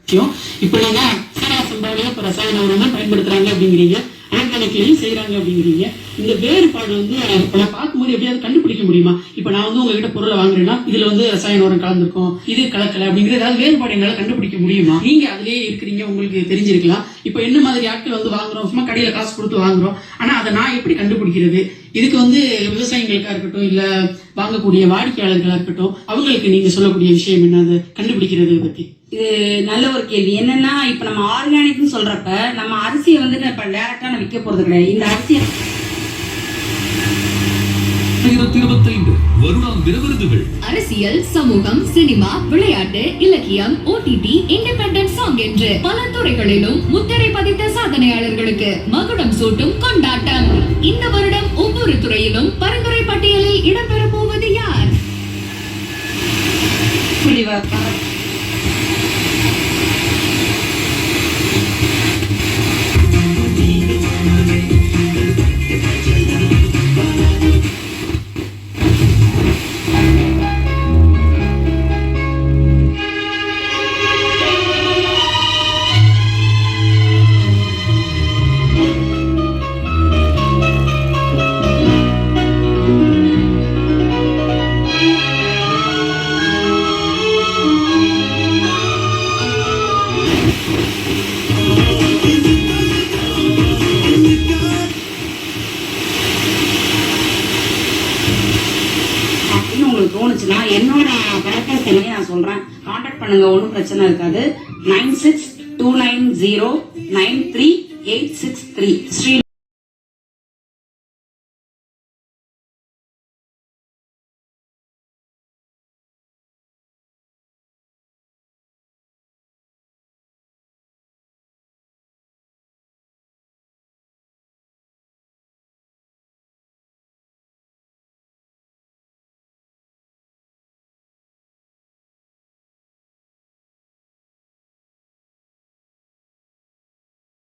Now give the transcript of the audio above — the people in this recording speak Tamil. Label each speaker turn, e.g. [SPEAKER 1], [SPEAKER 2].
[SPEAKER 1] விஷயம். இப்ப நீங்க சீரக சம்பாவில இப்ப ரசாயன உரங்கள் பயன்படுத்துறாங்க அப்படிங்கிறீங்க, ஆர்கானிக்லயும் செய்யறாங்க அப்படிங்கிறீங்க. இந்த வேறுபாடு நான் பார்க்கும்போது எப்படியாவது கண்டுபிடிக்க முடியுமா? இப்ப நான் உங்ககிட்ட பொருளை வாங்குறேன்னா இதுல ரசாயன உரம் கலந்துருக்கும், இது கலக்கல அப்படிங்கிற ஏதாவது வேறுபாடு என்னால கண்டுபிடிக்க முடியுமா? நீங்க அதுலயே இருக்கிறீங்க, உங்களுக்கு தெரிஞ்சிருக்கலாம். இப்ப என்ன மாதிரி ஆட்கள் வாங்குறோம், சும்மா கடையில காசு கொடுத்து வாங்குறோம், ஆனா அதை நான் எப்படி கண்டுபிடிக்கிறது? இதுக்கு விவசாயிகளுக்கா இருக்கட்டும், இல்ல வாங்கக்கூடிய வாடிக்கையாளர்களா இருக்கட்டும், அவங்களுக்கு நீங்க சொல்லக்கூடிய விஷயம் என்ன, அதை கண்டுபிடிக்கிறது பத்தி?
[SPEAKER 2] இது நல்ல ஒரு கேள்வி. என்னன்னா, இப்ப நம்ம ஆர்கானிக்னு சொல்றப்ப நம்ம அரிசியை இப்ப டைரக்டா விற்க போறது கிடையாது. இந்த அரிசியை
[SPEAKER 3] 2025 வருடாந்திர விருதுகள்
[SPEAKER 4] அரசியல், சமூகம், சினிமா, விளையாட்டு, இலக்கியம், OTT, இண்டிபெண்டன்ட் சாங் என்று பல துறைகளிலும் முத்திரை பதித்த சாதனையாளர்களுக்கு மகுடம் சூட்டும் கொண்டாட்டம். இந்த வருடம் ஒவ்வொரு துறையிலும் பரிந்துரை பட்டியலில் இடம்பெற போவது யார்?
[SPEAKER 2] உங்களுக்கு தோணுச்சுன்னா என்னோட தொலைபேசியிலேயே நான் சொல்றேன், கான்டாக்ட் பண்ணுங்க, ஒன்றும் பிரச்சனை இருக்காது. 9629093863 ஸ்ரீ